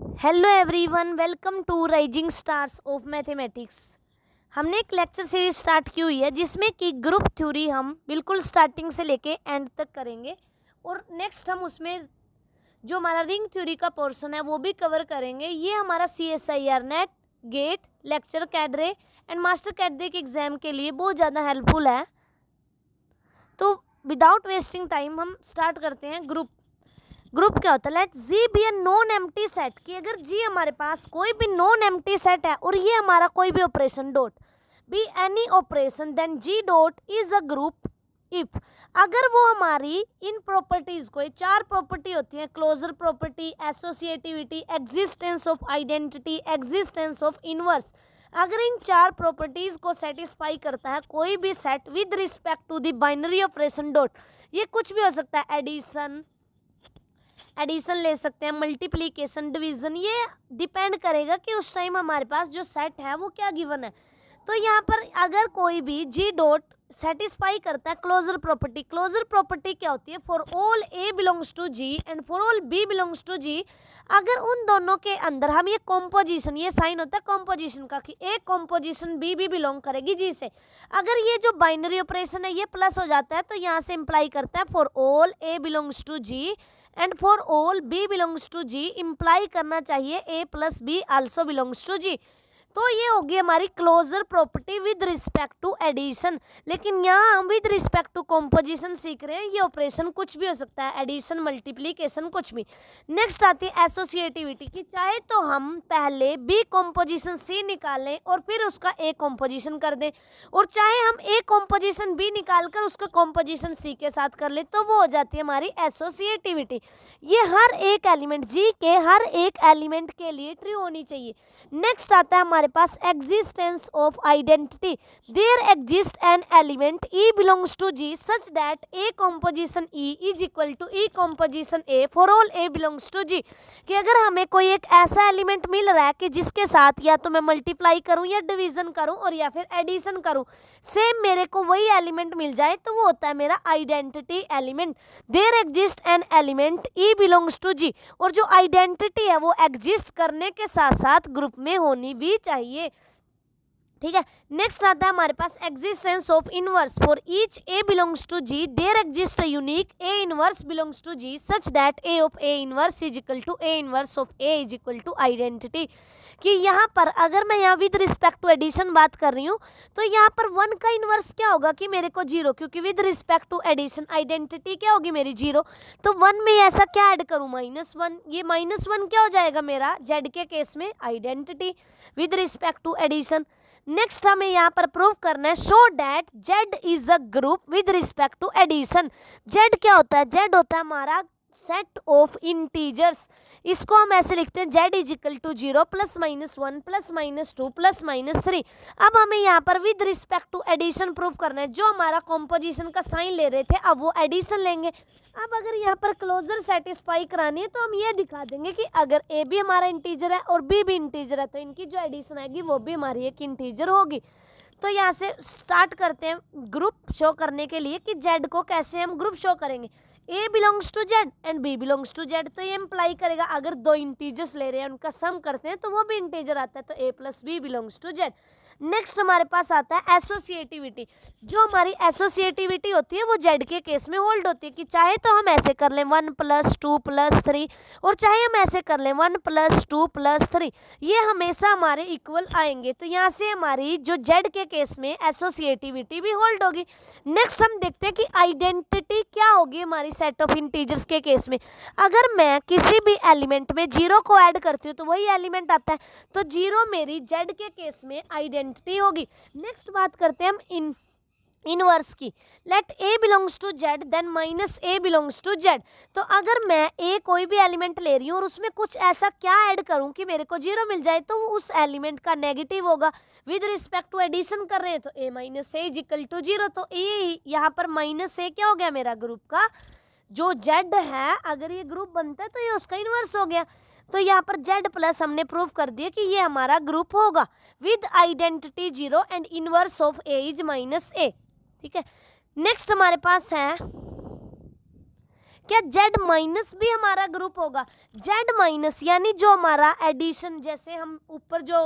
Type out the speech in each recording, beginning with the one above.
Hello everyone, welcome to Rising Stars of Mathematics. हमने एक lecture series start की हुई है जिसमें कि ग्रुप थ्योरी हम बिल्कुल स्टार्टिंग से लेके एंड तक करेंगे और नेक्स्ट हम उसमें जो हमारा रिंग थ्योरी का पोर्शन है वो भी कवर करेंगे। ये हमारा CSIR NET, GATE, lecture cadre and master cadre के एग्जाम के लिए बहुत ज़्यादा हेल्पफुल है। तो विदाउट वेस्टिंग टाइम हम स्टार्ट करते हैं। ग्रुप क्या होता है? Let G be a non empty set, कि अगर जी हमारे पास कोई भी नॉन एम्प्टी सेट है और ये हमारा कोई भी operation dot be any operation then G dot is a group if, अगर वो हमारी इन प्रॉपर्टीज को, ये चार प्रॉपर्टी होती है, closure property, associativity, existence of identity, existence of inverse, अगर इन चार प्रॉपर्टीज को सेटिस्फाई करता है कोई भी set with respect to the binary operation dot, ये कुछ भी हो सकता है, एडिशन ले सकते हैं, मल्टीप्लिकेशन, डिवीजन, ये डिपेंड करेगा कि उस टाइम हमारे पास जो सेट है वो क्या गिवन है। तो यहाँ पर अगर कोई भी जी डॉट सेटिस्फाई करता है क्लोजर प्रॉपर्टी क्या होती है? For all a belongs to g and for all b belongs to g, अगर उन दोनों के अंदर हम ये कॉम्पोजिशन, ये साइन होता है कॉम्पोजिशन का कि एक कॉम्पोजिशन बी भी बिलोंग करेगी जी से, अगर ये जो बाइनरी ऑपरेशन है ये प्लस हो जाता है तो यहाँ से इंप्लाई करता है for all a belongs to g and for all b belongs to g, imply करना चाहिए a plus b also belongs to g. तो ये होगी हमारी closure property with respect to addition. लेकिन यहाँ हम विद रिस्पेक्ट टू कॉम्पोजिशन सीख रहे हैं, ये ऑपरेशन कुछ भी हो सकता है, एडिशन, मल्टीप्लिकेशन, कुछ भी। नेक्स्ट आती है एसोसिएटिविटी, कि चाहे तो हम पहले बी कॉम्पोजिशन सी निकालें और फिर उसका ए कॉम्पोजिशन कर दें, और चाहे हम ए कॉम्पोजिशन बी निकाल कर उसका कॉम्पोजिशन सी के साथ कर ले, तो वो हो जाती है हमारी एसोसिएटिविटी। ये हर एक एलिमेंट, जी के हर एक एलिमेंट के लिए ट्रू होनी चाहिए। नेक्स्ट आता है हमारे पास existence of identity, there exist an element e belongs to g such that a composition e is equal to e composition a for all a belongs to g, कि अगर हमें कोई एक ऐसा एलिमेंट मिल रहा है कि जिसके साथ या तो मैं मल्टीप्लाई करूं या डिवीजन करूं और या फिर एडिशन करूं, सेम मेरे को वही एलिमेंट मिल जाए, तो वो होता है मेरा identity element. There exist an element e belongs to g, और जो आइडेंटिटी है वो एग्जिस्ट करने के साथ साथ ग्रुप में होनी भी चाहिए। ठीक है। नेक्स्ट आता है हमारे पास existence of inverse, for each a belongs to g there exist a unique a inverse belongs to g such that a of A inverse is equal to a inverse of A is equal to identity, कि यहाँ पर अगर मैं यहाँ with respect to addition बात कर रही हूँ तो यहाँ पर वन का इनवर्स क्या होगा कि मेरे को जीरो, क्योंकि with respect to addition identity क्या होगी मेरी जीरो, तो वन में ऐसा क्या ऐड करूँ? -1, ये -1 क्या हो जाएगा मेरा जेड के केस में? Identity with respect to addition. Next हमें यहाँ पर प्रूव करना है show that Z is a group with respect to addition. Z क्या होता है? जेड होता है हमारा सेट ऑफ इंटीजर्स, इसको हम ऐसे लिखते हैं जेड इज इक्वल टू 0 +- 1 +- 2 +- 3। अब हमें यहाँ पर with respect to addition prove करना है, जो हमारा कॉम्पोजिशन का साइन ले रहे थे अब वो एडिशन लेंगे। अब अगर यहाँ पर क्लोजर सेटिस्फाई करानी है तो हम ये दिखा देंगे कि अगर ए भी हमारा इंटीजर है और बी भी इंटीजर है तो इनकी जो एडिशन आएगी वो भी हमारी एक इंटीजर होगी। तो यहाँ से स्टार्ट करते हैं ग्रुप शो करने के लिए कि जेड को कैसे हम ग्रुप शो करेंगे। A belongs to z and b belongs to Z, तो ये इम्प्लाई करेगा अगर दो इंटीजर्स ले रहे हैं उनका सम करते हैं तो वो भी इंटीजर आता है, तो a plus b belongs to z. Next हमारे पास आता है एसोसिएटिविटी, जो हमारी एसोसिएटिविटी होती है वो जेड के केस में होल्ड होती है, कि चाहे तो हम ऐसे कर लें 1 + 2 + 3 और चाहे हम ऐसे कर लें 1 + 2 + 3, ये हमेशा हमारे इक्वल आएंगे। तो यहाँ से हमारी जो जेड के केस में एसोसिएटिविटी भी होल्ड होगी। नेक्स्ट हम देखते हैं कि आइडेंटिटी क्या होगी हमारी सेट ऑफ इंटीजर्स के केस में। अगर मैं किसी भी एलिमेंट में 0 को ऐड करती हूँ तो वही एलिमेंट आता है, तो 0 मेरी जेड के केस में आइडेंटिटी होगी। नेक्स्ट बात करते हैं हम इनवर्स की, let a belongs to Z then -a belongs to Z. तो अगर मैं ए कोई भी एलिमेंट ले रही हूँ और उसमें कुछ ऐसा क्या ऐड करूँ कि मेरे को 0 मिल जाए, तो उस एलिमेंट का नेगेटिव होगा। विद रिस्पेक्ट टू एडिशन कर रहे हैं तो a - a is equal to 0, तो ए यहाँ पर -a क्या हो गया मेरा ग्रुप का जो जेड है, अगर ये ग्रुप बनता है तो ये उसका इनवर्स हो गया। तो यहाँ पर जेड प्लस हमने प्रूव कर दिया कि ये हमारा ग्रुप होगा with identity 0 and inverse of A is -a। ठीक है। नेक्स्ट हमारे पास है क्या जेड माइनस भी हमारा ग्रुप होगा? जेड माइनस यानी जो हमारा एडिशन, जैसे हम ऊपर जो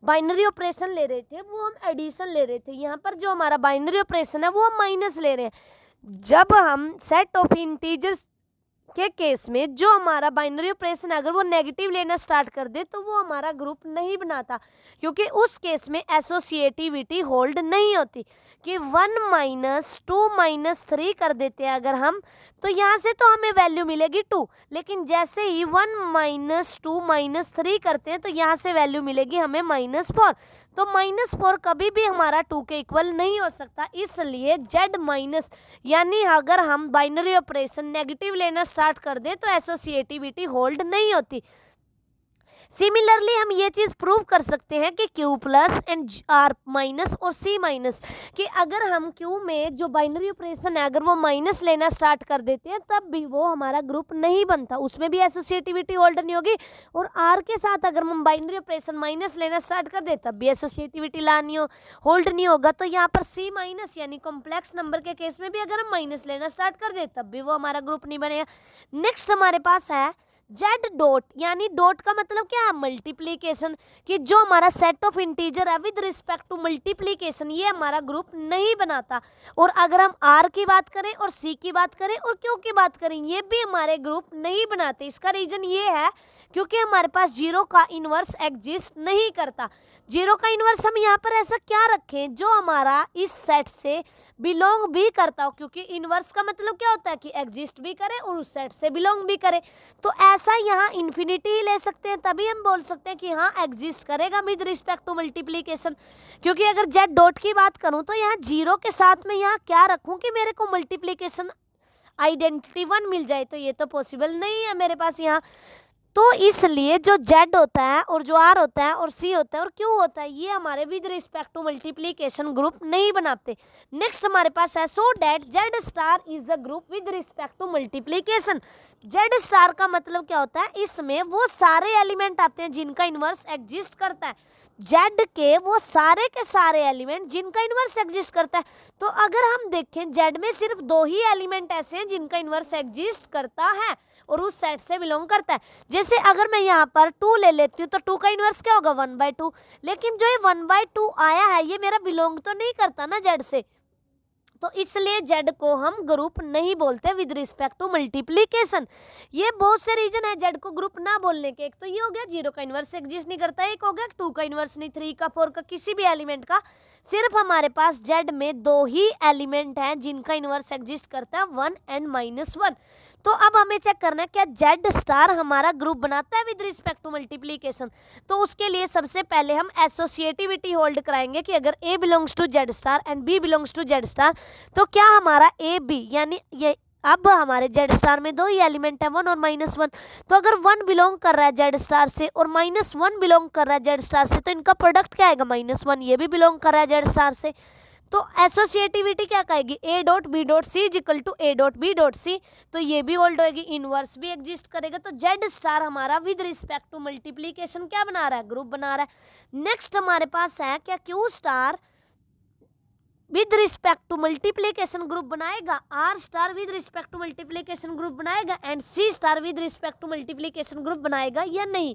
बाइनरी ऑपरेशन ले रहे थे वो हम एडिशन ले रहे थे, यहाँ पर जो हमारा बाइनरी ऑपरेशन है वो हम माइनस ले रहे हैं। जब हम सेट ऑफ इंटीजर्स के केस में जो हमारा बाइनरी ऑपरेशन अगर वो नेगेटिव लेना स्टार्ट कर दे तो वो हमारा ग्रुप नहीं बनाता, क्योंकि उस केस में एसोसिएटिविटी होल्ड नहीं होती। कि 1 माइनस 2 माइनस 3 कर देते हैं अगर हम, तो यहाँ से तो हमें वैल्यू मिलेगी 2, लेकिन जैसे ही 1 माइनस 2 माइनस 3 करते हैं तो यहाँ से वैल्यू मिलेगी हमें -4। तो -4 कभी भी हमारा 2 के इक्वल नहीं हो सकता, इसलिए जेड माइनस यानी अगर हम बाइनरी ऑपरेशन नेगेटिव लेना स्टार्ट कर दें तो एसोसिएटिविटी होल्ड नहीं होती। सिमिलरली हम ये चीज़ प्रूव कर सकते हैं कि Q plus and R minus और C माइनस, कि अगर हम Q में जो बाइनरी ऑपरेशन है अगर वो माइनस लेना स्टार्ट कर देते हैं तब भी वो हमारा ग्रुप नहीं बनता, उसमें भी एसोसिएटिविटी होल्ड नहीं होगी। और R के साथ अगर हम बाइनरी ऑपरेशन माइनस लेना स्टार्ट कर दे तब भी एसोसिएटिविटी लानी होल्ड नहीं होगा। तो यहाँ पर C माइनस यानी कॉम्प्लेक्स नंबर के केस में भी अगर हम माइनस लेना स्टार्ट कर दे तब भी वो हमारा ग्रुप नहीं बनेगा। नेक्स्ट हमारे पास है जेड डॉट, यानी डॉट का मतलब क्या है? मल्टीप्लीकेशन, कि जो हमारा सेट ऑफ इंटीजर है विद रिस्पेक्ट टू मल्टीप्लीकेशन ये हमारा ग्रुप नहीं बनाता। और अगर हम आर की बात करें और सी की बात करें और क्यू की बात करें ये भी हमारे ग्रुप नहीं बनाते। इसका रीजन ये है क्योंकि हमारे पास जीरो का इन्वर्स एग्जिस्ट नहीं करता। जीरो का इन्वर्स हम यहाँ पर ऐसा क्या रखें जो हमारा इस सेट से बिलोंग भी करता हो, क्योंकि इन्वर्स का मतलब क्या होता है कि एग्जिस्ट भी करे और उस सेट से बिलोंग भी करे। तो ऐसा यहाँ इन्फिनिटी ही ले सकते हैं, तभी हम बोल सकते हैं कि हाँ एग्जिस्ट करेगा विद रिस्पेक्ट टू मल्टीप्लीकेशन। क्योंकि अगर जेड डॉट की बात करूँ तो यहाँ जीरो के साथ में यहाँ क्या रखूँ कि मेरे को मल्टीप्लीकेशन आइडेंटिटी 1 मिल जाए, तो ये तो पॉसिबल नहीं है मेरे पास यहाँ। तो इसलिए जो जेड होता है और जो आर होता है और सी होता है और क्यू होता है ये हमारे with respect to multiplication group नहीं बनाते। नेक्स्ट हमारे पास है so that Z star is a group with respect to multiplication. Z star का मतलब क्या होता है? इसमें वो सारे एलिमेंट आते हैं जिनका इन्वर्स एग्जिस्ट करता है। जेड के वो सारे के सारे एलिमेंट जिनका इन्वर्स एग्जिस्ट करता है। तो अगर हम देखें जेड में सिर्फ 2 ही एलिमेंट ऐसे हैं जिनका इन्वर्स एग्जिस्ट करता है और उस सेट से बिलोंग करता है। जैसे अगर मैं यहाँ पर 2 ले लेती हूँ तो 2 का इन्वर्स क्या होगा? 1/2। लेकिन जो ये 1/2 आया है ये मेरा बिलोंग तो नहीं करता ना जेड से, तो इसलिए जेड को हम ग्रुप नहीं बोलते विद रिस्पेक्ट टू मल्टीप्लीकेशन। ये बहुत से रीजन है जेड को ग्रुप ना बोलने के। एक तो ये हो गया जीरो का इन्वर्स एग्जिस्ट नहीं करता, एक हो गया 2 का इन्वर्स नहीं, 3 का, 4 का, किसी भी एलिमेंट का। सिर्फ हमारे पास जेड में 2 ही एलिमेंट हैं जिनका इन्वर्स एग्जिस्ट करता है, 1 एंड -1। तो अब हमें चेक करना है क्या जेड स्टार हमारा ग्रुप बनाता है विद रिस्पेक्ट टू मल्टीप्लीकेशन। तो उसके लिए सबसे पहले हम एसोसिएटिविटी होल्ड कराएंगे कि अगर a belongs to z star and b belongs to z star तो क्या हमारा ए बी यानी ये अब हमारे जेड स्टार में 2 ही एलिमेंट है 1 और -1। तो अगर 1 बिलोंग कर रहा है जेड स्टार से और -1 बिलोंग कर रहा है जेड स्टार से तो इनका प्रोडक्ट क्या आएगा? -1। ये भी बिलोंग कर रहा है जेड स्टार से, तो एसोसिएटिविटी क्या कहेगी? A dot B dot C is equal to A dot B dot c. तो ये भी होल्ड होगी, इनवर्स भी एग्जिस्ट करेगा। तो जेड स्टार हमारा विद रिस्पेक्ट टू मल्टीप्लीकेशन क्या बना रहा है? ग्रुप बना रहा है। नेक्स्ट हमारे पास है क्या q star with respect to multiplication group बनाएगा, r star with respect to multiplication group बनाएगा and c star with respect to multiplication group बनाएगा या नहीं।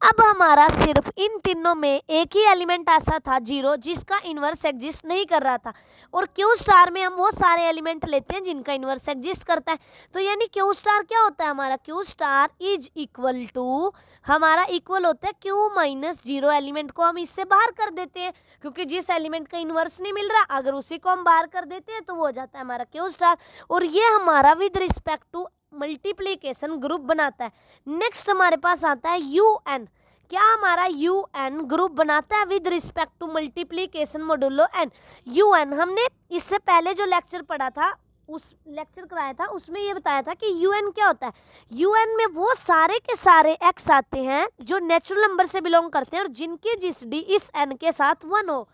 अब हमारा सिर्फ इन तीनों में एक ही एलिमेंट ऐसा था जीरो जिसका इन्वर्स एग्जिस्ट नहीं कर रहा था, और क्यू स्टार में हम वो सारे एलिमेंट लेते हैं जिनका इन्वर्स एग्जिस्ट करता है। तो यानी क्यू स्टार क्या होता है? हमारा Q star is equal to हमारा इक्वल होता है क्यू माइनस जीरो। एलिमेंट को हम इससे बाहर कर देते हैं क्योंकि जिस एलिमेंट का इन्वर्स नहीं मिल रहा अगर उसी को हम बाहर कर देते हैं तो वो हो जाता है हमारा क्यू स्टार, और ये हमारा with respect to multiplication group बनाता है। नेक्स्ट हमारे पास आता है UN। क्या हमारा UN ग्रुप बनाता है with respect to multiplication modulo n? UN हमने इससे पहले जो लेक्चर पढ़ा था उस लेक्चर कराया था उसमें ये बताया था कि UN क्या होता है। UN में वो सारे के सारे x आते हैं जो नेचुरल नंबर से बिलोंग करते हैं और जिनकी GCD इस n के साथ 1 हो।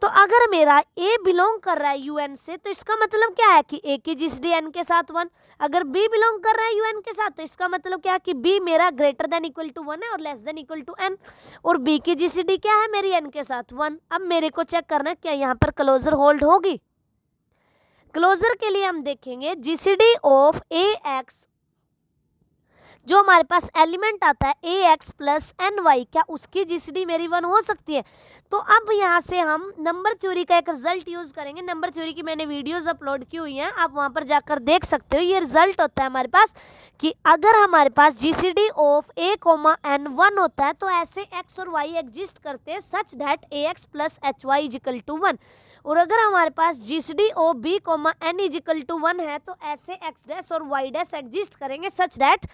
तो अगर मेरा a बिलोंग कर रहा है UN से तो इसका मतलब क्या है कि a की GCD n के साथ 1। अगर b बिलोंग कर रहा है UN के साथ तो इसका मतलब क्या है कि b मेरा ग्रेटर देन इक्वल टू 1 है और less than equal to n, और b की GCD क्या है? मेरी n के साथ 1। अब मेरे को चेक करना है क्या यहाँ पर क्लोजर होल्ड होगी। क्लोजर के लिए हम देखेंगे जीसीडी ऑफ ए एक्स, जो हमारे पास एलिमेंट आता है ए एक्स प्लस एन वाई, क्या उसकी जीसीडी मेरी 1 हो सकती है? तो अब यहाँ से हम नंबर थ्योरी का एक रिजल्ट यूज करेंगे। नंबर थ्योरी की मैंने वीडियोस अपलोड की हुई हैं, आप वहाँ पर जाकर देख सकते हो। ये रिजल्ट होता है हमारे पास कि अगर हमारे पास GCD of a comma n 1 होता है तो ऐसे एक्स और वाई एग्जिस्ट करते हैं such that a x plus h y is equal to 1। और अगर हमारे पास GCD of b comma n is equal to 1 है तो ऐसे एक्स डैश और वाई डैश एग्जिस्ट करेंगे such that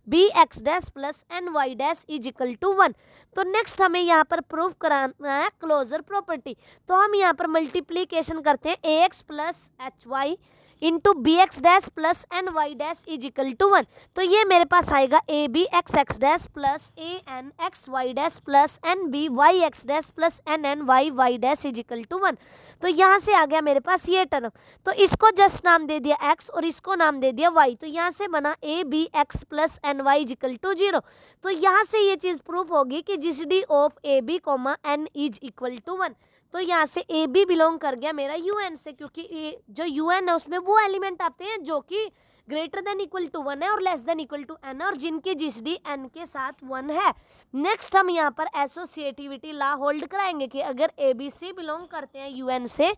b x dash plus n y dash is equal to 1। तो नेक्स्ट हमें यहाँ पर प्रूफ कराना है क्लोजर प्रॉपर्टी। तो हम यहाँ पर मल्टीप्लीकेशन करते हैं a x plus h y into b x dash plus n y dash is equal to 1। तो ये मेरे पास आएगा a b x x dash plus a n x y dash plus n b y x dash plus n n y y dash is equal to 1। तो यहाँ से आ गया मेरे पास ये टर्म, तो इसको जस्ट नाम दे दिया एक्स और इसको नाम दे दिया वाई। तो यहाँ से बना a b x plus n y is equal to 0। तो यहाँ से ये चीज़ प्रूफ होगी कि GCD of a b comma n is equal to 1। तो यहाँ से ए बी बिलोंग कर गया मेरा यू एन से, क्योंकि जो यू एन है उसमें वो एलिमेंट आते हैं जो कि ग्रेटर देन इक्वल टू 1 है और less than equal to n और जिनकी जीसीडी एन के साथ 1 है। नेक्स्ट हम यहाँ पर एसोसिएटिविटी लॉ होल्ड कराएंगे कि अगर ए बी सी बिलोंग करते हैं यू एन से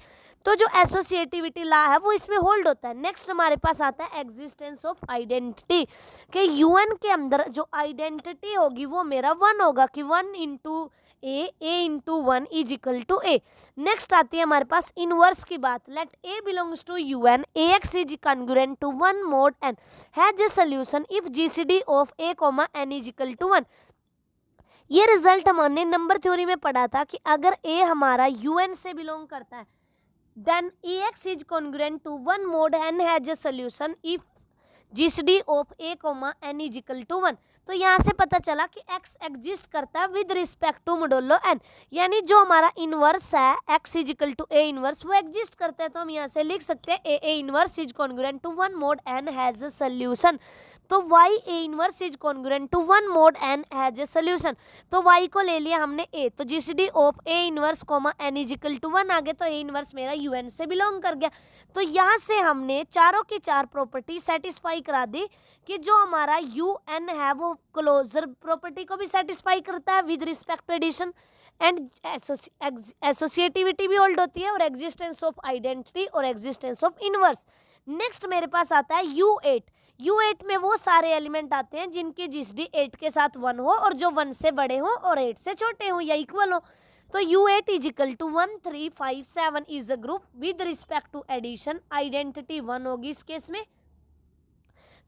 तो जो एसोसिएटिविटी लॉ है वो इसमें होल्ड होता है। नेक्स्ट हमारे पास आता है एग्जिस्टेंस ऑफ आइडेंटिटी कि यू एन के अंदर जो आइडेंटिटी होगी वो मेरा 1 होगा कि 1 into a into 1 is equal to A. Next आती है हमारे पास इनवर्स की बात। Let a belongs to U n, a x is congruent to 1 mod n has a solution if GCD of a comma n is equal to 1। ये result हमने number theory में पढ़ा था कि अगर ए हमारा यू एन से बिलोंग करता है then a x is congruent to 1 mod n has a solution if GCD of a comma n is equal to 1। तो यहाँ से पता चला कि x एग्जिस्ट करता है with respect to modulo n, यानी जो हमारा इनवर्स है x is equal to a inverse वो एग्जिस्ट करता है। तो हम यहाँ से लिख सकते हैं a inverse is congruent to 1 mod n has a solution. तो y a inverse is congruent to 1 mod n has a solution. तो y को ले लिया हमने a, तो GCD of A inverse comma n is equal to 1 आ गया। तो A inverse मेरा un से बिलोंग कर गया। तो यहाँ से हमने चारों की चार प्रॉपर्टी सेटिस्फाई करा दी कि जो हमारा un है वो क्लोजर प्रॉपर्टी को भी सेटिस्फाई करता है with respect to addition and associativity भी होल्ड होती है और एग्जिस्टेंस ऑफ आइडेंटिटी और एग्जिस्टेंस ऑफ इनवर्स। नेक्स्ट मेरे पास आता है U8। U8 में वो सारे एलिमेंट आते हैं जिनकी जीसीडी 8 के साथ 1 हो और जो 1 से बड़े हो और 8 से छोटे हो या इक्वल हो। तो U8 is equal to 1 3 5 7 is a group with respect to addition, identity 1 होगी इस केस में।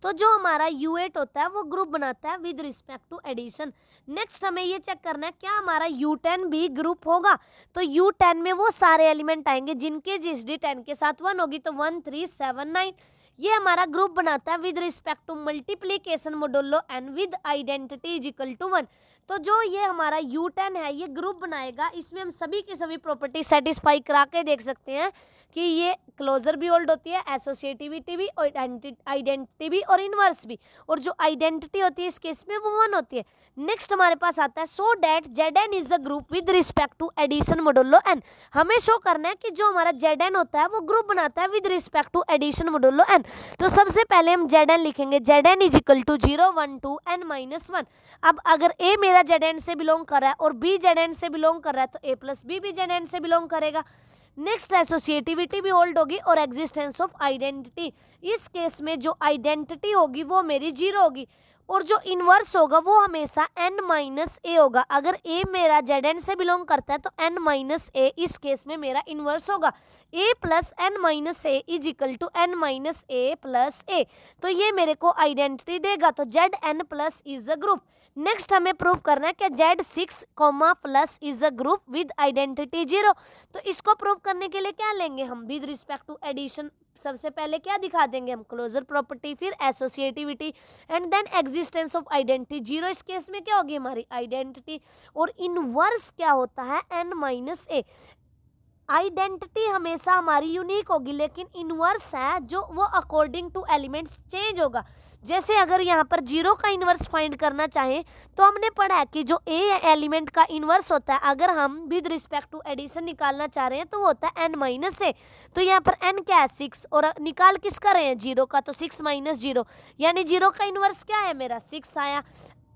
तो जो हमारा U8 होता है वो ग्रुप बनाता है with respect to addition. Next हमें ये चेक करना है क्या हमारा U10 भी ग्रुप होगा। तो U10 में वो सारे एलिमेंट आएंगे जिनके जीसीडी 10 के साथ 1 होगी। तो 1 3 7 9 ये हमारा ग्रुप बनाता है with respect to multiplication modulo n with identity is equal to 1। तो जो ये हमारा U10 है ये ग्रुप बनाएगा, इसमें हम सभी की सभी प्रॉपर्टी सेटिस्फाई करा के देख सकते हैं कि ये क्लोजर भी होल्ड होती है, एसोसिएटिविटी भी और आइडेंटिटी भी और इनवर्स भी, और जो आइडेंटिटी होती है इस केस में वो 1 होती है। नेक्स्ट हमारे पास आता है so that Zn is the group with respect to addition modulo n। हमें शो करना है कि जो हमारा Zn होता है वो ग्रुप बनाता है with respect to addition modulo n। तो सबसे पहले हम Zn लिखेंगे, Zn is equal to 0 1 2 n minus 1। अब अगर a मेरा Zn से बिलोंग कर रहा है और b Zn से बिलोंग कर रहा है तो a प्लस b भी Zn से बिलोंग करेगा। नेक्स्ट एसोसिएटिविटी भी होल्ड होगी और एग्जिस्टेंस ऑफ आइडेंटिटी। इस केस में जो आइडेंटिटी होगी वो मेरी 0 होगी और जो इनवर्स होगा वो हमेशा n माइनस ए होगा। अगर a मेरा Zn से बिलोंग करता है तो n माइनस ए इस केस में मेरा इनवर्स होगा। a plus n minus a is equal to n minus a plus a. तो ये मेरे को आइडेंटिटी देगा। तो Zn plus is a group. Next हमें प्रूव करना है कि Z6 comma plus is a group with identity 0। तो इसको प्रूव करने के लिए क्या लेंगे हम विद रिस्पेक्ट टू एडिशन। सबसे पहले क्या दिखा देंगे हम, क्लोजर प्रॉपर्टी, फिर associativity and then existence of identity 0। इस केस में क्या होगी हमारी आइडेंटिटी और इनवर्स क्या होता है n माइनस ए। आइडेंटिटी हमेशा हमारी यूनिक होगी, लेकिन इनवर्स है जो वो अकॉर्डिंग टू एलिमेंट्स चेंज होगा। जैसे अगर यहाँ पर 0 का इनवर्स फाइंड करना चाहें तो हमने पढ़ा है कि जो ए एलिमेंट का इनवर्स होता है, अगर हम विद रिस्पेक्ट टू एडिशन निकालना चाह रहे हैं तो वो होता है n-a। तो यहाँ पर n क्या है 6, और निकाल किसका रहे हैं 0 का, तो 6 - 0, यानी 0 का इनवर्स क्या है मेरा 6 आया।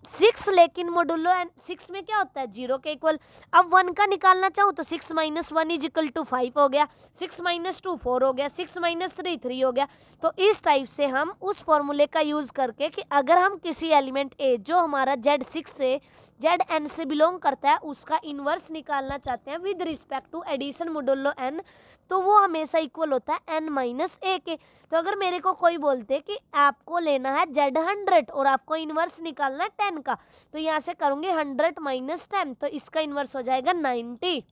6 लेकिन मोडुलो 6 में क्या होता है 0 के इक्वल। अब 1 का निकालना चाहूँ तो 6 - 1 = 5 हो गया, 6 - 2 4 हो गया, 6 - 3 3 हो गया। तो इस टाइप से हम उस फॉर्मूले का यूज करके कि अगर हम किसी एलिमेंट ए जो हमारा Z6 से Zn से बिलोंग करता है उसका इनवर्स निकालना चाहते हैं with respect to addition modulo n, तो वो हमेशा इक्वल होता है n - a के। तो अगर मेरे को कोई बोलते कि आपको लेना है Z100 और आपको इनवर्स निकालना है 10 का, तो यहाँ से करूंगे 100 - 10, तो इसका इनवर्स हो जाएगा 90।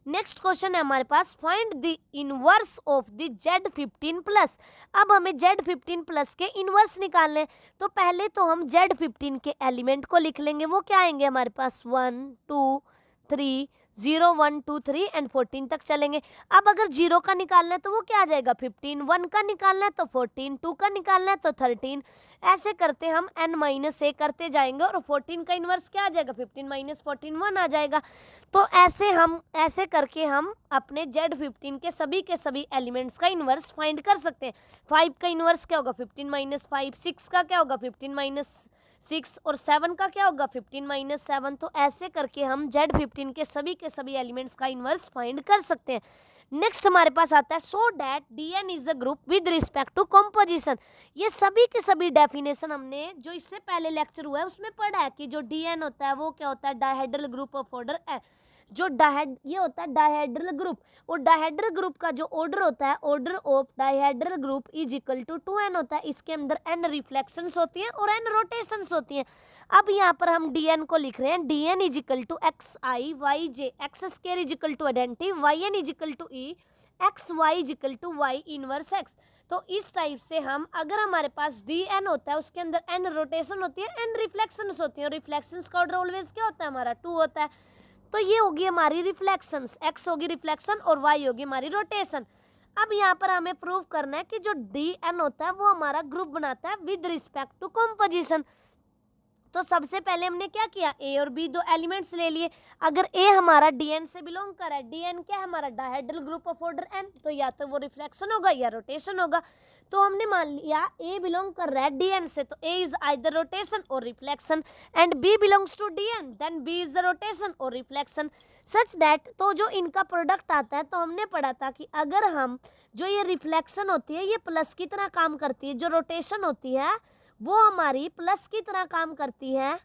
नेक्स्ट क्वेश्चन है हमारे पास, find the inverse of the Z15+। अब हमें Z15+ के इनवर्स निकालने हैं, तो पहले तो हम Z15 के एलिमेंट को लिख लेंगे। वो क्या आएंगे हमारे पास 1 2 3 0 1 2 3 एंड 14 तक चलेंगे। अब अगर 0 का निकालना है तो वो क्या आ जाएगा 15, 1 का निकालना है तो 14, 2 का निकालना है तो 13, ऐसे करते हम n-a करते जाएंगे और 14 का इनवर्स क्या आ जाएगा 15 - 14 1 आ जाएगा। तो ऐसे करके हम अपने Z15 के सभी एलिमेंट्स का इनवर्स फाइंड कर सकते हैं। 5 का इनवर्स क्या होगा 15 - 5, 6 का क्या होगा 15 - 6 और 7 का क्या होगा 15 - 7। तो ऐसे करके हम Z15 के सभी एलिमेंट्स का इनवर्स फाइंड कर सकते हैं। नेक्स्ट हमारे पास आता है so that Dn is a group with respect to composition. ये सभी के सभी डेफिनेशन हमने जो इससे पहले लेक्चर हुआ है उसमें पढ़ा है कि जो Dn होता है वो क्या होता है डायहेड्रल ग्रुप ऑफ ऑर्डर है। जो ये होता है डायहेड्रल ग्रुप, और डायहेड्रल ग्रुप का जो ऑर्डर होता है order of dihedral group is equal to 2n होता है। इसके अंदर n रिफ्लेक्शंस होती हैं और n रोटेशंस होती हैं। अब यहाँ पर हम dn को लिख रहे हैं, dn is equal to xi yj, x square is equal to identity, yn is equal to e, xy is equal to y inverse x। तो इस टाइप से हम अगर हमारे पास dn होता है उसके अंदर n रोटेशन होती है, n रिफ्लेक्शंस होती हैं, और रिफ्लेक्शंस का ऑर्डर ऑलवेज क्या होता है हमारा 2 होता है। तो ये होगी हमारी रिफ्लेक्शंस, x होगी रिफ्लेक्शन और y होगी हमारी रोटेशन। अब यहाँ पर हमें प्रूव करना है कि जो dn होता है वो हमारा ग्रुप बनाता है विद रिस्पेक्ट टू कॉम्पोजिशन। तो सबसे पहले हमने क्या किया a और b दो एलिमेंट्स ले लिए। अगर a हमारा dn से बिलोंग कर रहा है, dn क्या है हमारा dihedral group of order n, तो या तो वो रिफ्लेक्शन होगा या रोटेशन होगा। तो हमने मान लिया a बिलोंग कर रहा है dn से, तो a इज आइदर रोटेशन और reflection and b belongs to dn, then b is the rotation और रिफ्लेक्शन सच दैट। तो जो इनका प्रोडक्ट आता है तो हमने पढ़ा था कि अगर हम जो ये रिफ्लेक्शन होती है ये प्लस की तरह काम करती है, जो रोटेशन होती है वो हमारी प्लस की तरह काम करती है,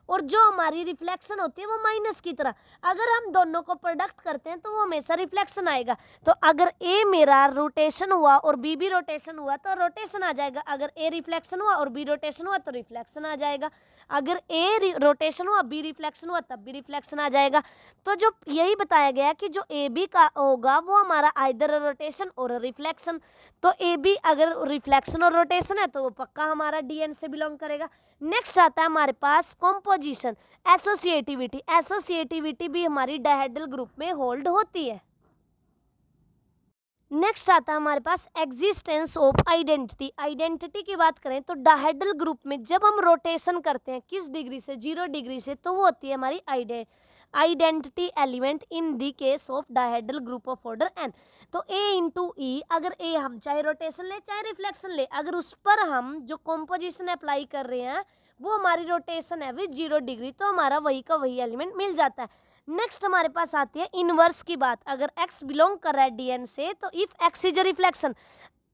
और जो हमारी रिफ्लेक्शन होती है वो माइनस की तरह। अगर हम दोनों को प्रोडक्ट करते हैं तो वो हमेशा रिफ्लेक्शन आएगा। तो अगर ए मेरा रोटेशन हुआ और बी भी रोटेशन हुआ तो रोटेशन आ जाएगा, अगर ए रिफ्लेक्शन हुआ और बी रोटेशन हुआ तो रिफ्लेक्शन आ जाएगा, अगर ए रोटेशन हुआ बी रिफ्लेक्शन हुआ तब भी रिफ्लेक्शन आ जाएगा। तो जो यही बताया गया कि जो ए बी का होगा वो हमारा आइदर रोटेशन और रिफ्लेक्शन। तो ए बी अगर रिफ्लेक्शन और रोटेशन है तो वो पक्का हमारा डीएन से बिलोंग करेगा। नेक्स्ट आता है हमारे पास कॉम्पोजिशन, एसोसिएटिविटी। एसोसिएटिविटी भी हमारी डायहेड्रल ग्रुप में होल्ड होती है। नेक्स्ट आता है हमारे पास एग्जिस्टेंस ऑफ आइडेंटिटी। आइडेंटिटी की बात करें तो डायहेड्रल ग्रुप में जब हम रोटेशन करते हैं किस डिग्री से 0 डिग्री से, तो वो होती है हमारी identity element in the case of dihedral group of order n। तो a इंटू ई, अगर a हम चाहे रोटेशन ले चाहे रिफ्लेक्शन ले, अगर उस पर हम जो कॉम्पोजिशन अप्लाई कर रहे हैं वो हमारी रोटेशन है विद 0 डिग्री, तो हमारा वही का वही एलिमेंट मिल जाता है। नेक्स्ट हमारे पास आती है इनवर्स की बात। अगर x बिलोंग कर रहा है dn से, तो if x is a reflection,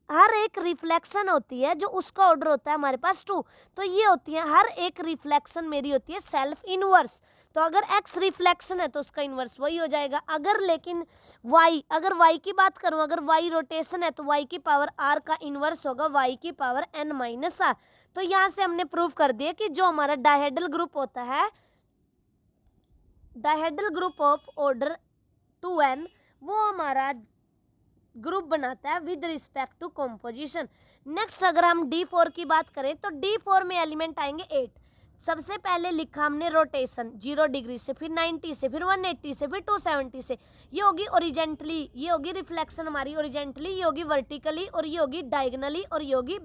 हर एक रिफ्लेक्शन होती है जो उसका ऑर्डर होता है हमारे पास 2, तो ये होती है हर एक रिफ्लेक्शन मेरी होती है सेल्फ इनवर्स। तो अगर x रिफ्लेक्शन है तो उसका इनवर्स वही हो जाएगा। अगर लेकिन y, अगर y की बात करूं, अगर y रोटेशन है तो y की पावर r का इनवर्स होगा y की पावर n माइनस r। तो यहाँ से हमने प्रूव कर दिया कि जो हमारा डायहेड्रल ग्रुप होता है, dihedral group of order 2n, वो हमारा ग्रुप बनाता है with respect to composition. Next अगर हम D4 की बात करें तो D4 में एलिमेंट आएंगे 8। सबसे पहले लिखा हमने रोटेशन 0 डिग्री से, फिर 90 से, फिर 180 से, फिर 270 से। ये होगी ओरिजेंटली, ये होगी रिफ्लेक्शन हमारी ओरिजेंटली, ये होगी वर्टिकली, और ये होगी डायगनली, और ये होगी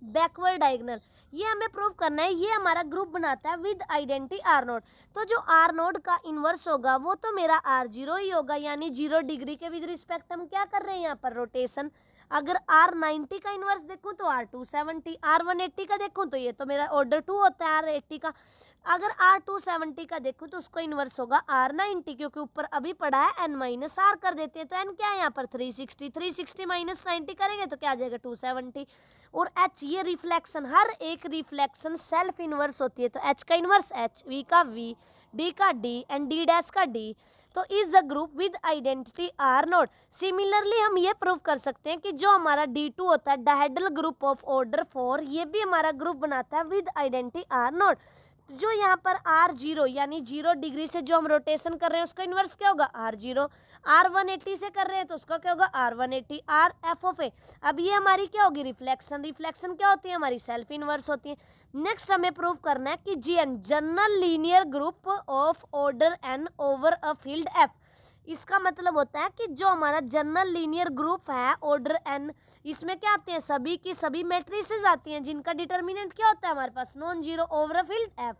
बैकवर्ड डायगनल। ये हमें प्रूव करना है। ये हमारा ग्रुप बनाता है विद आइडेंटिटी आर नोड। तो जो आर नोड का इनवर्स होगा वो तो मेरा R0 ही होगा, यानी 0 डिग्री के विद रिस्पेक्ट हम क्या कर रहे हैं यहाँ पर रोटेशन। अगर R90 का इनवर्स देखूं तो R270, R180 का देखूं तो ये तो मेरा ऑर्डर 2 होता है R80 का। अगर R270 का देखूं तो उसको इनवर्स होगा R90, क्योंकि ऊपर अभी पड़ा है n-r कर देते हैं। तो n क्या है यहाँ पर 360, 360 माइनस 90 करेंगे तो क्या आ जाएगा 270। और h ये रिफ्लेक्शन, हर एक रिफ्लेक्शन सेल्फ इनवर्स होती है। तो h का इनवर्स h, v का v, d का d एंड d डैश का d। तो is a group with identity R naught. Similarly हम ये प्रूव कर सकते हैं कि जो हमारा D2 होता है डायहेड्रल ग्रुप ऑफ ऑर्डर 4, ये भी हमारा ग्रुप बनाता है विद आइडेंटिटी आर नोड। जो यहाँ पर R0 यानी 0 डिग्री से जो हम रोटेशन कर रहे हैं उसका इन्वर्स क्या होगा R0। R180 से कर रहे हैं तो उसका क्या होगा R180, R F ऑफ ए। अब ये हमारी क्या होगी रिफ्लेक्शन। रिफ्लेक्शन क्या होती है हमारी सेल्फ इन्वर्स होती है। नेक्स्ट हमें प्रूव करना है कि GN general linear group of order N over a field F। इसका मतलब होता है कि जो हमारा जनरल लीनियर ग्रुप है ऑर्डर n, इसमें क्या आते हैं सभी की सभी मैट्रिसेस आती हैं जिनका डिटर्मिनेंट क्या होता है हमारे पास non zero over a field f।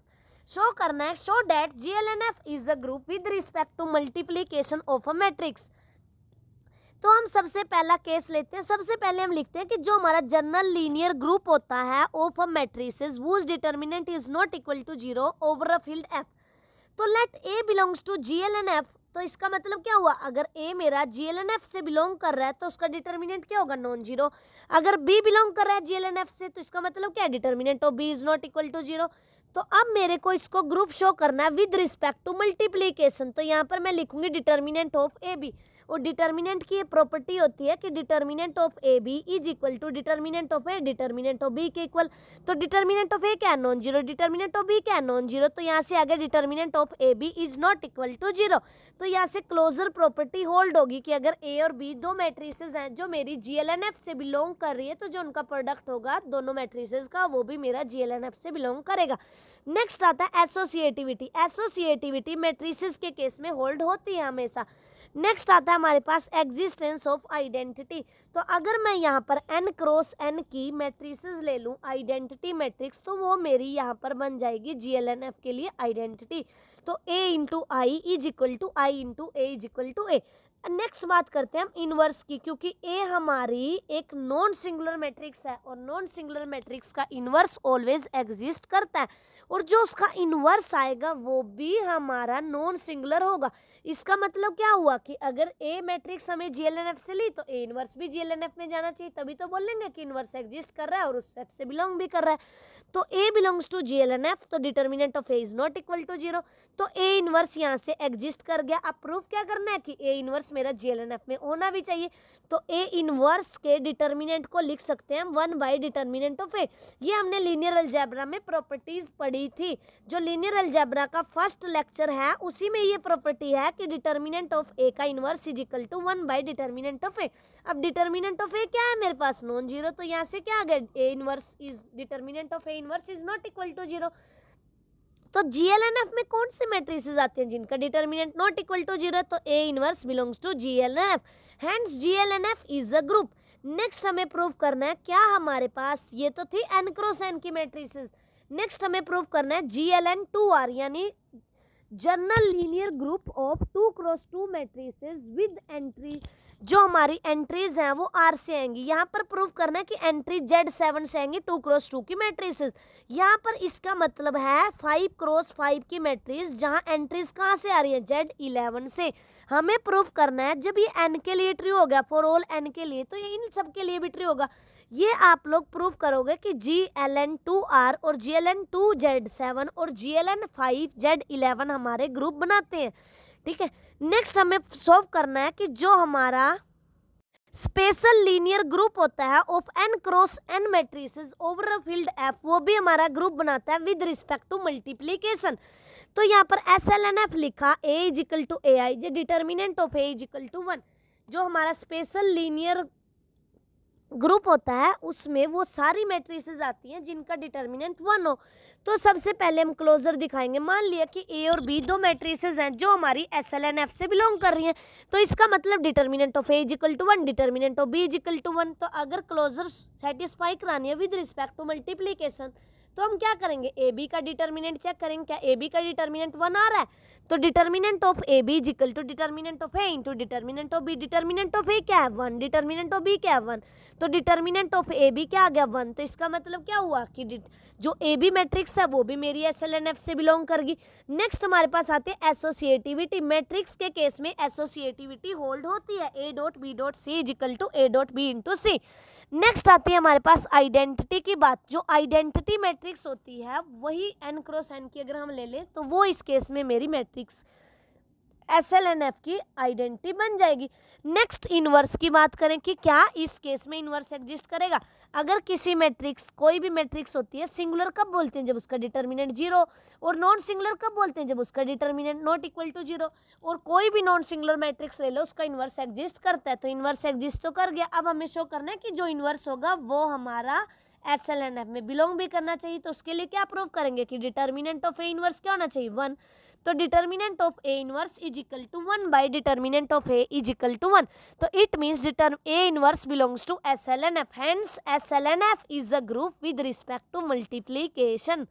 Show करना है show that GLNF is a group with respect to multiplication of a matrix. तो हम सबसे पहला केस लेते हैं। सबसे पहले हम लिखते हैं कि जो हमारा जनरल लीनियर ग्रुप होता है of a matrices whose determinant is not equal to 0 over a field f। तो let A belongs to GLNF। तो इसका मतलब क्या हुआ, अगर A मेरा GLNF से बिलोंग कर रहा है तो उसका डिटर्मिनेंट क्या होगा नॉन जीरो। अगर B बिलोंग कर रहा है GLNF से तो इसका मतलब क्या है determinant of B is not equal to 0। तो अब मेरे को इसको ग्रुप शो करना है विद रिस्पेक्ट टू मल्टीप्लीकेशन। तो यहाँ पर मैं लिखूंगी डिटर्मिनेंट ऑफ AB। और डिटर्मिनेंट की ये प्रॉपर्टी होती है कि determinant of AB is equal to determinant of A determinant of B के इक्वल। तो डिटर्मिनेंट ऑफ A क्या है non zero, determinant of B क्या है नॉन जीरो। तो यहाँ से आगे determinant of AB is not equal to 0। तो यहाँ से क्लोजर प्रॉपर्टी होल्ड होगी कि अगर A और B दो मैट्रिसेस हैं जो मेरी GLNF से बिलोंग कर रही है तो जो उनका प्रोडक्ट होगा दोनों मैट्रिसेस का वो भी मेरा GLNF से बिलोंग करेगा। नेक्स्ट आता है एसोसिएटिविटी। एसोसिएटिविटी मैट्रिसेस के केस में होल्ड होती है हमेशा। नेक्स्ट आता है हमारे पास एग्जिस्टेंस ऑफ आइडेंटिटी। तो अगर मैं यहाँ पर n क्रॉस n की मैट्रिसेस ले लूँ आइडेंटिटी मैट्रिक्स तो वो मेरी यहाँ पर बन जाएगी GLNF के लिए आइडेंटिटी। तो A into I is equal to I into A is equal to A. Next बात करते हैं हम इनवर्स की, क्योंकि A हमारी एक नॉन सिंगुलर मैट्रिक्स है और नॉन सिंगुलर मैट्रिक्स का इनवर्स ऑलवेज एग्जिस्ट करता है और जो उसका इनवर्स आएगा वो भी हमारा नॉन सिंगुलर होगा। इसका मतलब क्या हुआ कि अगर A मैट्रिक्स हमें GLNF से ली तो A इनवर्स भी GLNF में जाना चाहिए, तभी तो बोलेंगे कि इनवर्स एग्जिस्ट कर रहा है और उस सेट से बिलोंग भी कर रहा है। तो A बिलोंग्स टू GLNF तो determinant of A is not equal to 0। तो A इनवर्स यहाँ से एग्जिस्ट कर गया। अब प्रूफ क्या करना है कि A इनवर्स मेरा GLNF में होना भी चाहिए। तो A इनवर्स के डिटर्मिनेंट को लिख सकते हैं 1 बाई डिटर्मिनेंट ऑफ A। ये हमने लीनियर अलजेब्रा में प्रॉपर्टीज पढ़ी थी। जो लीनियर अलजेब्रा का फर्स्ट लेक्चर है उसी में ये प्रॉपर्टी है कि डिटर्मिनेंट ऑफ A का inverse is equal to 1 by determinant of A। अब डिटर्मिनेंट ऑफ A क्या है मेरे पास नॉन जीरो। तो यहाँ से क्या आ गया A inverse is determinant of A inverse is not equal to 0। तो GLNF में कौन से मैट्रिसेस आते हैं जिनका डिटर्मिनेंट नॉट इक्वल टू 0। तो A inverse belongs to GLNF, hence GLNF is a group. Next हमें प्रूव करना है क्या हमारे पास, ये तो थी n क्रॉस n की मैट्रिसेस। नेक्स्ट हमें प्रूव करना है GLN2R यानी general linear group of 2 cross 2 matrices with entry. जो हमारी एंट्रीज हैं वो R से आएंगी। यहाँ पर प्रूव करना है कि एंट्री Z7 से आएंगी 2 क्रॉस 2 की मैट्रिसेस। यहाँ पर इसका मतलब है 5 क्रॉस 5 की मैट्रिस जहाँ एंट्रीज कहाँ से आ रही है Z11 से। हमें प्रूव करना है जब ये n के लिए ट्रू हो गया फॉर ऑल n के लिए तो ये इन सब के लिए भी ट्रू होगा। ये आप लोग प्रूव करोगे कि GLN2R और GLN2Z7 और GLN5Z11 हमारे ग्रुप बनाते हैं। ठीक है, नेक्स्ट हमें सॉल्व करना है कि जो हमारा स्पेशल लीनियर ग्रुप होता है of n cross n matrices over a field F वो भी हमारा ग्रुप बनाता है विद रिस्पेक्ट टू मल्टीप्लीकेशन। तो यहाँ पर SLNF लिखा A is equal to AI जो determinant of A is equal to 1। जो हमारा स्पेशल लीनियर ग्रुप होता है उसमें वो सारी मैट्रिसेस आती हैं जिनका डिटर्मिनेंट 1 हो। तो सबसे पहले हम क्लोजर दिखाएंगे। मान लिया कि ए और बी दो मैट्रिसेस हैं जो हमारी SLNF से बिलोंग कर रही हैं, तो इसका मतलब determinant of A is equal to 1, determinant of B is equal to 1। तो अगर क्लोजर सेटिस्फाई करानी है विद रिस्पेक्ट टू मल्टीप्लीकेशन, तो हम क्या करेंगे, ए बी का डिटर्मिनेंट चेक करेंगे। क्या ए बी का डिटर्मिनेंट 1 आ रहा है? तो determinant of a B is equal to determinant of a into determinant of b. Determinant of a क्या है? 1। डिटर्मिनेंट ऑफ बी क्या है? 1। तो डिटर्मिनेंट ऑफ ए बी क्या आ गया? 1। तो इसका मतलब क्या हुआ कि जो ए बी मैट्रिक्स है वो भी मेरी SLNF से बिलोंग करेगी। नेक्स्ट हमारे पास आते हैं एसोसिएटिविटी। मैट्रिक्स के केस में एसोसिएटिविटी होल्ड होती है, A dot B dot C is equal to A dot B into C. Next आती है हमारे पास आइडेंटिटी की बात। जो आइडेंटिटी मैट्रिक्स होती है वही n क्रॉस n की अगर हम ले लें तो वो इस केस में मेरी मैट्रिक्स SLNF की आइडेंटिटी बन जाएगी। नेक्स्ट इनवर्स की बात करें कि क्या इस केस में इनवर्स एग्जिस्ट करेगा। अगर किसी मैट्रिक्स, कोई भी मैट्रिक्स होती है, सिंगुलर कब बोलते हैं? जब उसका डिटर्मिनेंट 0। और नॉन सिंगुलर कब बोलते हैं? जब उसका डिटर्मिनेंट नॉट इक्वल टू 0। और कोई भी नॉन सिंगुलर मैट्रिक्स ले लो, उसका इनवर्स एग्जिस्ट करता है। तो इनवर्स एग्जिस्ट तो कर गया। अब हमें शो करना है कि जो इनवर्स होगा वो हमारा SLNF में बिलोंग भी करना चाहिए। तो उसके लिए क्या प्रूव करेंगे कि डिटर्मिनेंट ऑफ ए इनवर्स क्या होना चाहिए? 1। तो determinant of A inverse is equal to 1 by determinant of A is equal to 1। तो it means A inverse belongs to SLNF। Hence SLNF is a group with respect to multiplication.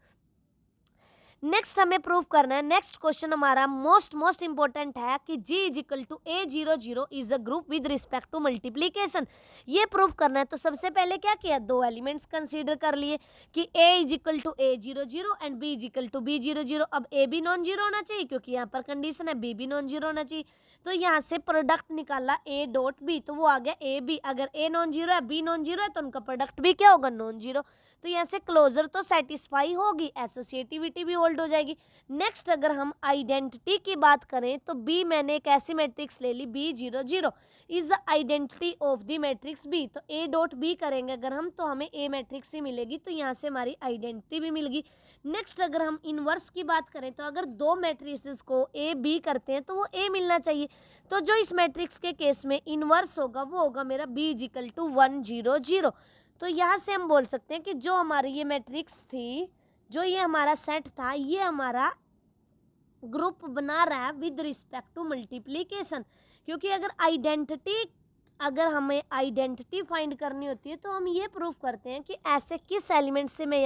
Next हमें prove करना है। Next question हमारा most important है कि G is equal to A00 is a group with respect to multiplication. ये prove करना है। तो सबसे पहले क्या किया, दो एलिमेंट्स कंसीडर कर लिए कि A is equal to A00 and B is equal to B00। अब A भी नॉन जीरो होना चाहिए क्योंकि यहाँ पर कंडीशन है, B भी नॉन जीरो होना चाहिए। तो यहाँ से प्रोडक्ट निकाला A डॉट B, तो वो आ गया AB। अगर A नॉन जीरो है, B नॉन जीरो है, तो उनका प्रोडक्ट भी क्या होगा? Non zero. तो यहाँ से क्लोजर तो सेटिस्फाई होगी, एसोसिएटिविटी भी होल्ड हो जाएगी। नेक्स्ट अगर हम आइडेंटिटी की बात करें तो बी, मैंने एक ऐसी मैट्रिक्स ले ली B00 is the identity of the matrix B. तो ए डॉट बी करेंगे अगर हम, तो हमें ए मैट्रिक्स ही मिलेगी। तो यहाँ से हमारी आइडेंटिटी भी मिल गई। नेक्स्ट अगर हम इनवर्स की बात करें तो अगर दो मैट्रिसेस को ए बी करते हैं तो वो ए मिलना चाहिए। तो जो इस मैट्रिक्स के केस में इनवर्स होगा वो होगा मेरा B इज इक्वल टू 1 0 0। तो यहाँ से हम बोल सकते हैं कि जो हमारी ये मैट्रिक्स थी, जो ये हमारा सेट था, ये हमारा ग्रुप बना रहा है विद रिस्पेक्ट टू मल्टीप्लीकेशन। क्योंकि अगर हमें आइडेंटिटी फाइंड करनी होती है तो हम ये प्रूव करते हैं कि ऐसे किस एलिमेंट से मैं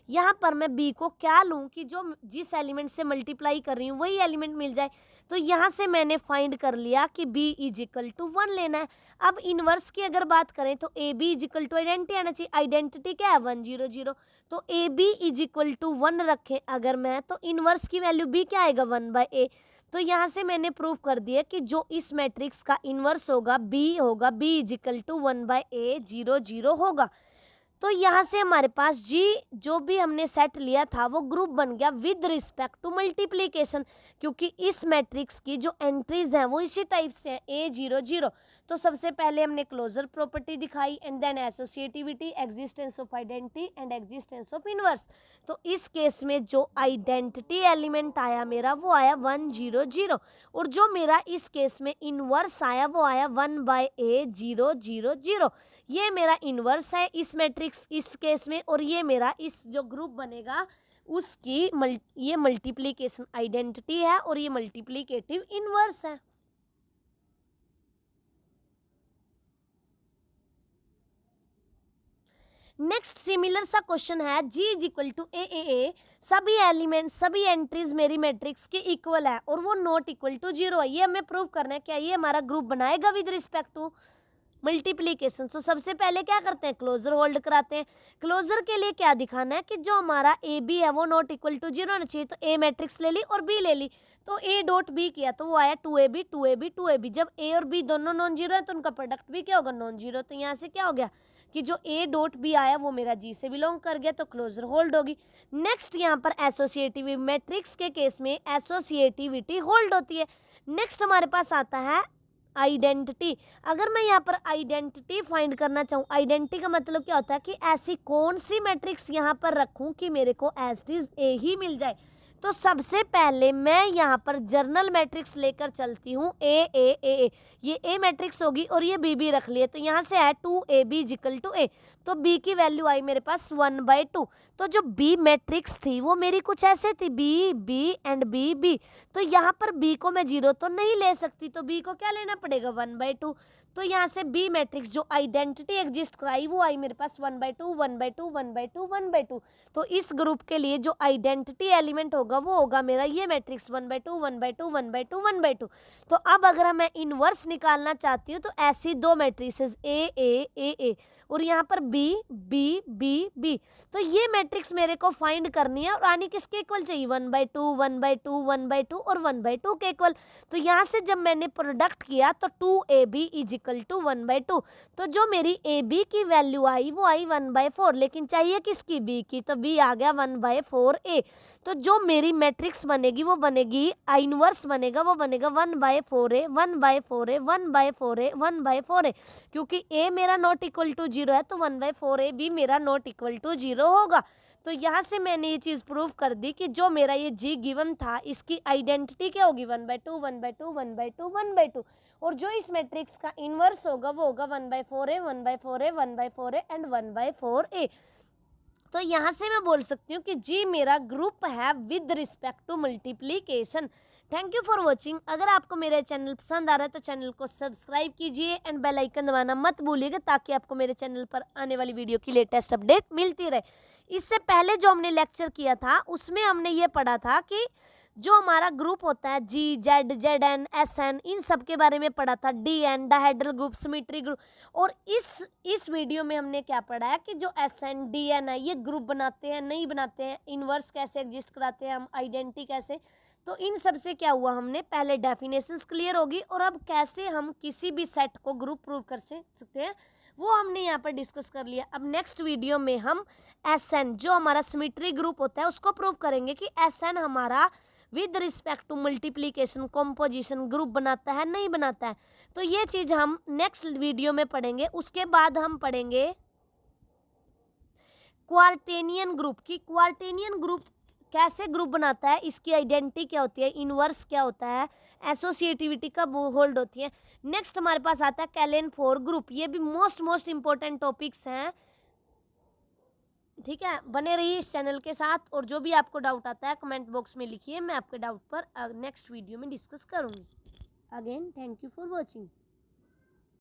यहाँ पर मैं बी को क्या लूँ कि जो जिस एलिमेंट से मल्टीप्लाई कर रही हूँ वही एलिमेंट मिल जाए। तो यहाँ से मैंने फाइंड कर लिया कि बी इज इक्वल टू 1 लेना है। अब इनवर्स की अगर बात करें तो A B is equal to identity आना चाहिए। आइडेंटिटी क्या है? 1 0 0। तो A B is equal to 1 रखें अगर मैं, तो इनवर्स की वैल्यू बी क्या आएगा? 1 बाय ए। तो यहाँ से मैंने प्रूव कर दिया कि जो इस मैट्रिक्स का इनवर्स होगा बी होगा, b is equal to 1 by a 0 0 होगा। तो यहाँ से हमारे पास जी जो भी हमने सेट लिया था वो ग्रुप बन गया विद रिस्पेक्ट टू मल्टीप्लीकेशन, क्योंकि इस मैट्रिक्स की जो एंट्रीज हैं वो इसी टाइप से हैं, A0 0। तो सबसे पहले हमने क्लोजर प्रॉपर्टी दिखाई and then associativity, existence of identity and existence of inverse. तो इस केस में जो आइडेंटिटी एलिमेंट आया मेरा वो आया 1 0 0, और जो मेरा इस केस में इनवर्स आया वो आया 1 बाय A 0 0 0। ये मेरा इनवर्स है इस मैट्रिक्स इस केस में, और ये मेरा इस जो ग्रुप बनेगा उसकी ये मल्टीप्लीकेशन आइडेंटिटी है और ये मल्टीप्लीकेटिव इनवर्स है। नेक्स्ट सिमिलर सा क्वेश्चन है, G इज इक्वल टू ए सभी एलिमेंट सभी एंट्रीज मेरी मैट्रिक्स की इक्वल है और वो नॉट इक्वल टू 0 है। ये हमें प्रूव करना है, क्या ये हमारा ग्रुप बनाएगा विद रिस्पेक्ट टू मल्टीप्लीकेशन। तो सबसे पहले क्या करते हैं, क्लोजर होल्ड कराते हैं। क्लोजर के लिए क्या दिखाना है कि जो हमारा ए बी है वो नॉट इक्वल टू 0 होना चाहिए। तो ए मैट्रिक्स ले ली और बी ले ली, तो ए डॉट बी किया तो वो आया 2ab 2ab 2ab। जब ए और बी दोनों नॉन जीरो है तो उनका प्रोडक्ट भी क्या होगा? Non zero. तो यहाँ से क्या हो गया कि जो ए डॉट बी आया वो मेरा जी से बिलोंग कर गया, तो क्लोजर होल्ड होगी। नेक्स्ट यहाँ पर एसोसिएटिव मैट्रिक्स के केस में एसोसिएटिविटी होल्ड होती है। नेक्स्ट हमारे पास आता है आइडेंटिटी। अगर मैं यहाँ पर आइडेंटिटी फाइंड करना चाहूँ, आइडेंटिटी का मतलब क्या होता है कि ऐसी कौन सी मैट्रिक्स यहाँ पर रखूँ कि मेरे को एज इट इज ए ही मिल जाए। तो सबसे पहले मैं यहाँ पर जर्नल मैट्रिक्स लेकर चलती हूँ ए, ये ए मैट्रिक्स होगी और ये बी रख लिए, तो यहाँ से है 2AB इक्वल टू ए, तो बी की वैल्यू आई मेरे पास 1/2। तो जो बी मैट्रिक्स थी वो मेरी कुछ ऐसे थी, बी एंड बी, तो यहाँ पर बी को मैं 0 तो नहीं ले सकती, तो बी को क्या लेना पड़ेगा 1/2। तो यहाँ से बी मैट्रिक्स जो आइडेंटिटी एग्जिस्ट कराई वो आई मेरे पास 1/2, 1/2, 1/2, 1/2। तो इस ग्रुप के लिए जो आइडेंटिटी एलिमेंट होगा वो होगा मेरा ये मैट्रिक्स 1/2, 1/2, 1/2, 1/2। तो अब अगर मैं इनवर्स निकालना चाहती हूँ तो ऐसी दो मैट्रिसेस ए और यहाँ पर बी, तो ये मैट्रिक्स मेरे को फाइंड करनी है और आनी किसके इक्वल चाहिए 1/2, 1/2, 1/2 और 1/2 के इक्वल। तो यहाँ से जब मैंने प्रोडक्ट किया तो 2AB इज इक्वल टू 1/2, तो जो मेरी AB की वैल्यू आई वो आई 1/4, लेकिन चाहिए किसकी बी की, तो बी आ गया 1/4A। तो जो मेरी मैट्रिक्स बनेगी वो बनेगी इनवर्स बनेगा, वो बनेगा 1/4A, 1/4A, 1/4A, 1/4A, क्योंकि A मेरा नॉट इक्वल टू 0 है तो 1/4A भी मेरा नॉट इक्वल टू 0 होगा। तो यहाँ से मैंने ये चीज़ प्रूव कर दी कि जो मेरा ये G गिवन था इसकी आइडेंटिटी क्या होगी 1/2, 1/2, 1/2, 1/2, और जो इस मैट्रिक्स का इनवर्स होगा वो होगा 1/4A, 1/4A, 1/4A and 1/4A। तो यहाँ से मैं बोल सकती हूँ कि जी मेरा ग्रुप है with respect to multiplication. Thank you for watching. अगर आपको मेरा चैनल पसंद आ रहा है तो चैनल को सब्सक्राइब कीजिए एंड बेल आइकन दबाना मत भूलिएगा, ताकि आपको मेरे चैनल पर आने वाली वीडियो की लेटेस्ट अपडेट मिलती रहे। इससे पहले जो हमने लेक्चर किया था उसमें हमने ये पढ़ा था कि जो हमारा ग्रुप होता है G, Z N, S N, इन सब के बारे में पढ़ा था, D N, dihedral group, symmetry group. और इस वीडियो में हमने क्या पढ़ा है कि जो एस एन, डी एन है ये ग्रुप बनाते हैं नहीं बनाते हैं, इनवर्स कैसे एग्जिस्ट कराते हैं हम, आइडेंटिटी कैसे, तो इन सब से क्या हुआ, हमने पहले डेफिनेशंस क्लियर होगी और अब कैसे हम किसी भी सेट को ग्रुप प्रूव कर सकते हैं वो हमने यहाँ पर डिस्कस कर लिया। अब नेक्स्ट वीडियो में हम एस एन जो हमारा सिमेट्री ग्रुप होता है उसको प्रूव करेंगे कि एस एन हमारा with respect to multiplication composition group बनाता है नहीं बनाता है। तो ये चीज हम नेक्स्ट वीडियो में पढ़ेंगे। उसके बाद हम पढ़ेंगे क्वार्टेनियन ग्रुप की, क्वार्टेनियन ग्रुप कैसे ग्रुप बनाता है, इसकी आइडेंटिटी क्या होती है, इनवर्स क्या होता है, एसोसिएटिविटी कब होल्ड होती है। नेक्स्ट हमारे पास आता है कैलेन-4 ग्रुप, ये भी मोस्ट इंपॉर्टेंट टॉपिक्स हैं। ठीक है, बने रहिए इस चैनल के साथ और जो भी आपको डाउट आता है कमेंट बॉक्स में लिखिए, मैं आपके डाउट पर नेक्स्ट वीडियो में डिस्कस करूँगी। Again thank you for watching.